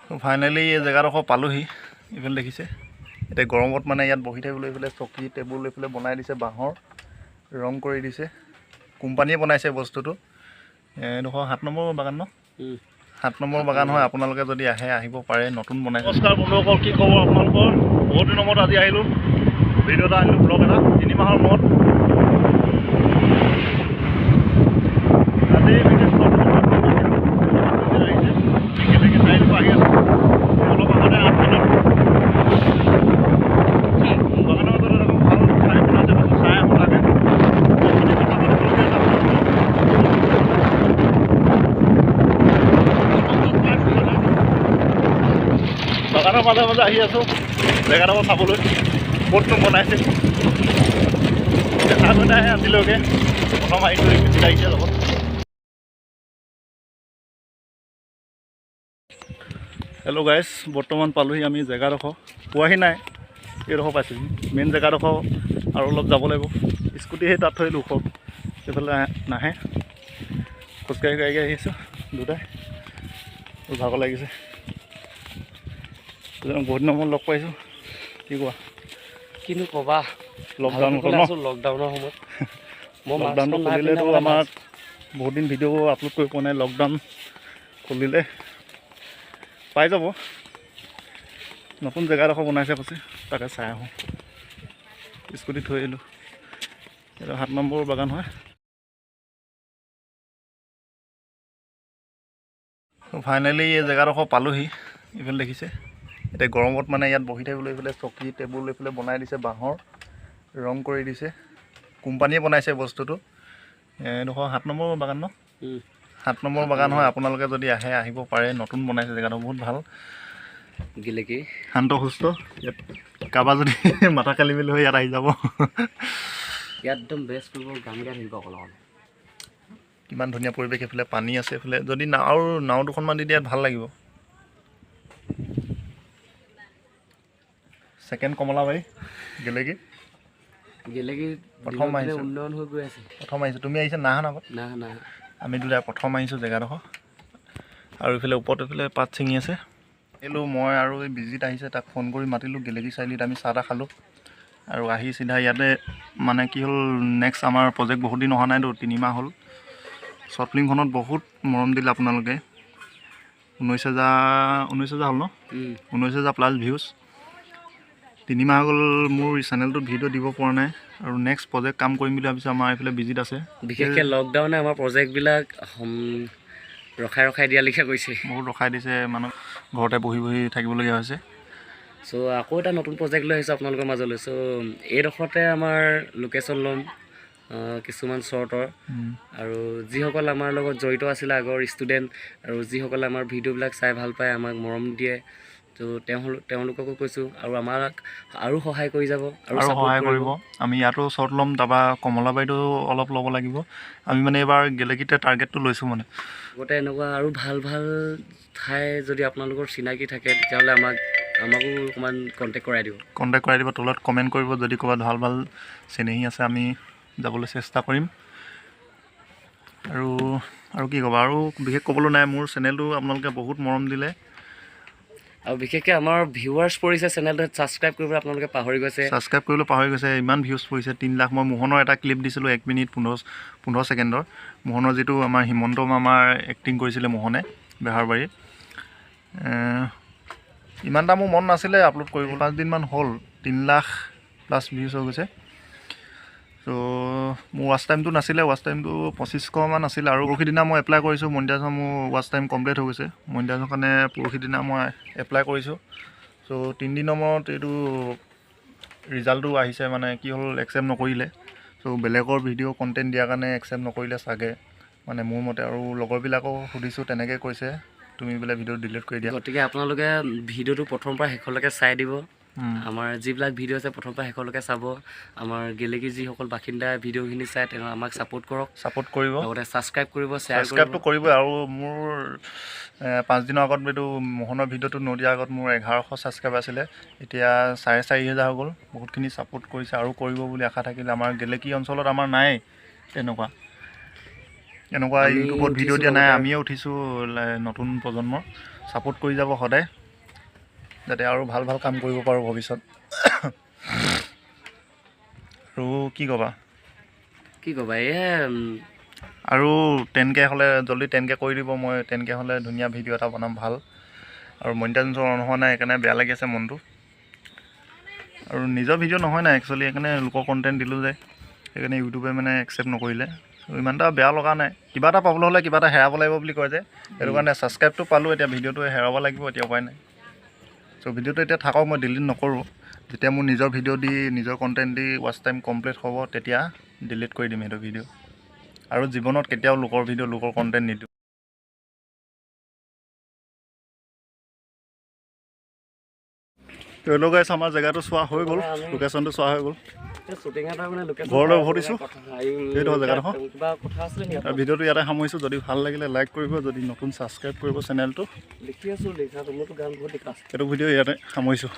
Finally এই জেগাডোখৰ পালোহি। এইফালে দেখিছে, এতিয়া গৰমত মানে ইয়াত বহি থাকিবলৈ এইফালে চকী টেবুল এইফালে বনাই দিছে, বাঁহৰ ৰং কৰি দিছে। কোম্পানীয়ে বনাইছে বস্তুটো। এইডোখৰ 7 নম্বৰ বাগান ন? 7 নম্বৰ বাগান হয়। আপোনালোকে যদি আহে আহিব পাৰে, নতুন বনাইছে। নমস্কাৰ বন্ধুসকল, কি খবৰ আপোনালোকৰ? বহুত দিনৰ মূৰত আজি আহিলোঁ, ভিডিঅ' এটা আনিলোঁ, ব্লগ এটা 3 মাহৰ মূৰত। আজি বিশেষ আহি আছোঁ অলপ আগতে 8 মিনিট। বাগানৰ মাজত এটা ভাল ঠাই বনাইছে, কৈছে চাই আহোঁ লাগে। বাগানৰ মাজে মাজে আহি আছোঁ জেগাডোখৰ চাবলৈ, ক'তনো বনাইছে। আগতে আহে আজিলৈকে প্ৰথম আহিছোঁ এই বেছি লাগিছে লগত। হেল্ল' গাইজ, বৰ্তমান পালোহি আমি জেগাডোখৰ। পোৱাহি নাই, এইডোখৰ পাইছোঁহি। মেইন জেগাডোখৰ আৰু অলপ যাব লাগিব। স্কুটি সেই তাত থৈ দিলোঁ, ওখ এইফালে নাহে। খোজকাঢ়ি গাড়ী আহি আছোঁ দুটাই, ভাগৰ লাগিছে। বহুত দিনৰ মূৰত লগ পাইছোঁ, কি কোৱা? কিনো ক'বা, লকডাউন হ'ল ন? লকডাউনৰ সময়ত লকডাউনটো খুলিলেতো আমাক বহুত দিন ভিডিঅ' আপলোড কৰি পোৱা নাই। লকডাউন খুলিলে পাই যাব। নতুন জেগাডোখৰ বনাইছে কৈছে, তাকে চাই আহোঁ। স্কুটি থৈ আহিলোঁ। এইটো 7 নম্বৰ বাগান হয়। ফাইনেলি এই জেগাডোখৰ পালোহি। এইফালে দেখিছে, এতিয়া গৰমত মানে ইয়াত বহি থাকিবলৈ এইফালে চকী টেবুল এইফালে বনাই দিছে, বাঁহৰ ৰং কৰি দিছে। কোম্পানীয়ে বনাইছে বস্তুটো। এইডোখৰ 7 নম্বৰ বাগান ন? 7 নম্বৰ বাগান হয়। আপোনালোকে যদি আহে আহিব পাৰে, নতুন বনাইছে জেগাটো, বহুত ভাল। গেলেকী শান্ত সুস্থ। ইয়াত কাৰোবাৰ যদি মাথা খেলি মেলি হৈ ইয়াত আহি যাব। ইয়াত একদম বেষ্ট কৰিব, গান গাই থাকিব অকল। কিমান ধুনীয়া পৰিৱেশ। এইফালে পানী আছে, এইফালে যদি নাও দুখনমান দি দিয়ে ইয়াত ভাল লাগিব। ছেকেণ্ড কমলাবাৰী গেলেকী প্ৰথম আহিছোঁ। উন্নয়ন হৈ গৈ আছে। প্ৰথম আহিছোঁ, তুমি আহিছা নাহা আগত? না আমি দুটাই প্ৰথম আহিছোঁ জেগাডোখৰ। আৰু এইফালে ওপৰত এইফালে পাত ছিঙি আছে। আহিলোঁ মই আৰু এই বিজিত আহিছে, তাক ফোন কৰি মাতিলোঁ। গেলেকী চাৰিআলিত আমি চাহ তাহ খালোঁ আৰু আহি চিধা ইয়াতে মানে কি হ'ল, নেক্সট আমাৰ প্ৰজেক্ট বহুত দিন অহা নাইতো, 3 মাহ হ'ল। শ্বৰ্ট ফিল্মখনত বহুত মৰম দিলে আপোনালোকে। 19,000 হ'ল ন? 19,000 প্লাছ ভিউজ। 3 মাহ হৈ গ'ল মোৰ চেনেলটোত ভিডিঅ' দিব পৰা নাই। আৰু নেক্সট প্ৰজেক্ট কাম কৰিম বুলি ভাবিছোঁ। আমাৰ এইফালে বিজিত আছে। বিশেষকৈ লকডাউনে আমাৰ প্ৰজেক্টবিলাক ৰখাই দিয়া লিখা কৰিছে। বহুত ৰখাই দিছে, মানুহ ঘৰতে বহি থাকিবলগীয়া হৈছে। চ' আকৌ এটা নতুন প্ৰজেক্ট লৈ আহিছোঁ আপোনালোকৰ মাজলৈ। চ' এইডোখৰতে আমাৰ লোকেশ্যন ল'ম কিছুমান শ্বৰ্টৰ, আৰু যিসকল আমাৰ লগত জড়িত আছিলে আগৰ ষ্টুডেণ্ট, আৰু যিসকলে আমাৰ ভিডিঅ'বিলাক চাই ভাল পায়, আমাক মৰম দিয়ে, তো তেওঁলোককো কৈছোঁ, আৰু আমাক আৰু সহায় কৰি যাব, আৰু সহায় কৰিব। আমি ইয়াতো শ্বৰ্ট ল'ম, তাৰপৰা কমলাবাৰীতো অলপ ল'ব লাগিব। আমি মানে এইবাৰ গেলেকীতে টাৰ্গেটটো লৈছোঁ। মানে লগতে এনেকুৱা আৰু ভাল ভাল ঠাই যদি আপোনালোকৰ চিনাকি থাকে, তেতিয়াহ'লে আমাকো অকণমান কণ্টেক্ট কৰাই দিব। তলত কমেণ্ট কৰিব, যদি ক'ৰবাত ভাল ভাল চিনেহী আছে আমি যাবলৈ চেষ্টা কৰিম। আৰু কি ক'বা, আৰু বিশেষ ক'বলৈ নাই। মোৰ চেনেলটো আপোনালোকে বহুত মৰম দিলে, আৰু বিশেষকৈ আমাৰ ভিউৱাৰ্ছ পৰিছে চেনেলটোত, ছাবস্ক্ৰাইব কৰিবলৈ আপোনালোকে পাহৰি গৈছে। ইমান ভিউজ পৰিছে, 3 লাখ। মই মোহনৰ এটা ক্লিপ দিছিলোঁ 1 মিনিট 15 ছেকেণ্ডৰ। মোহনৰ যিটো আমাৰ হিমন্ত মামাৰ এক্টিং কৰিছিলে মোহনে বেহাৰবাৰীত, ইমান এটা মোৰ মন নাছিলে আপলোড কৰিব। 5 দিনমান হ'ল 3 লাখ প্লাছ ভিউজ হৈ গৈছে। ত' মোৰ ৱাচ টাইমটো নাছিলে, ৱাচ টাইমটো 2500মান আছিলে। আৰু পৰহি দিনা মই এপ্লাই কৰিছোঁ মনিটাইজেশ্যন, মোৰ ৱাচ টাইম কমপ্লিট হৈ গৈছে। মনিটাইজেশ্যনৰ কাৰণে পৰহি দিনা মই এপ্লাই কৰিছোঁ। চ' 3 দিনৰ মূৰত এইটো ৰিজাল্টটো আহিছে। মানে কি হ'ল, একচেপ্ট নকৰিলে। চ' বেলেগৰ ভিডিঅ' কণ্টেণ্ট দিয়াৰ কাৰণে একচেপ্ট নকৰিলে চাগে, মানে মোৰ মতে। আৰু লগৰবিলাকক সুধিছোঁ, তেনেকৈ কৈছে, তুমি বোলে ভিডিঅ' ডিলিট কৰি দিয়া। গতিকে আপোনালোকে ভিডিঅ'টো প্ৰথমৰ পৰা শেষলৈকে চাই দিব। আমাৰ যিবিলাক ভিডিঅ' আছে প্ৰথমৰ পৰা শেষলৈকে চাব। আমাৰ গেলেকী যিসকল বাসিন্দা ভিডিঅ'খিনি চাই, তেওঁ আমাক ছাপোৰ্ট কৰিব, লগতে ছাবস্ক্ৰাইব কৰিব, ছাবস্ক্ৰাইবটো কৰিবই। আৰু মোৰ 5 দিনৰ আগত এইটো মোহনৰ ভিডিঅ'টো নদিয়াৰ আগত মোৰ 1100 ছাবস্ক্ৰাইব আছিলে, এতিয়া 4,500 হৈ গ'ল। বহুতখিনি ছাপোৰ্ট কৰিছে, আৰু কৰিব বুলি আশা থাকিলে। আমাৰ গেলেকী অঞ্চলত আমাৰ নাই তেনেকুৱা। এনেকুৱা আমি ইউটিউবত ভিডিঅ' উঠিছোঁ দিয়া নাই, লগতে। আমিয়ে উঠিছোঁ নতুন প্ৰজন্মৰ। ছাপোৰ্ট কৰি যাব সদায়, যাতে আৰু ভাল ভাল কাম কৰিব পাৰোঁ ভৱিষ্যত। আৰু কি ক'বা? কি ক'বা, এয়া আৰু 10K হ'লে জল্দি 10K কৰি দিব। মই 10K হ'লে ধুনীয়া ভিডিঅ' এটা বনাম ভাল। আৰু মনিটাইজেশ্যন অন হোৱা নাই, সেইকাৰণে বেয়া লাগি আছে মনটো। আৰু নিজৰ ভিডিঅ' নহয় নাই একচুৱেলি, সেইকাৰণে লোকৰ কণ্টেণ্ট দিলোঁ যে, সেইকাৰণে ইউটিউবে মানে একচেপ্ট নকৰিলে। ইমান এটা বেয়া লগা নাই, কিবা এটা পাবলৈ হ'লে কিবা এটা হেৰাব লাগিব বুলি কয় যে, সেইটো কাৰণে ছাবস্ক্ৰাইবটো পালোঁ, এতিয়া ভিডিঅ'টো হেৰাব লাগিব, এতিয়া উপায় নাই। চ' ভিডিঅ'টো এতিয়া থাকক, মই ডিলিট নকৰোঁ। যেতিয়া মোৰ নিজৰ ভিডিঅ' দি নিজৰ কণ্টেণ্ট দি ৱাচ টাইম কমপ্লিট হ'ব, তেতিয়া ডিলিট কৰি দিম সেইটো ভিডিঅ'। আৰু জীৱনত কেতিয়াও লোকৰ ভিডিঅ' লোকৰ কণ্টেণ্ট নিদিওঁ। তো গাইছ, আমাৰ জেগাটো চোৱা হৈ গ'ল, লোকেশ্যনটো চোৱা হৈ গ'ল। শ্বুটিং এটা মানে ঘৰলৈ উভতিছোঁ, সেইটো জেগাডোখৰ। কিবা কথা আছিলে নেকি? ভিডিঅ'টো ইয়াতে সামৰিছোঁ। যদি ভাল লাগিলে লাইক কৰিব, যদি নতুন ছাবস্ক্ৰাইব কৰিব চেনেলটো। লিখি আছোঁ, লিখাটো মোৰতো গান বহুত লিখা আছে। এইটো ভিডিঅ' ইয়াতে সামৰিছোঁ।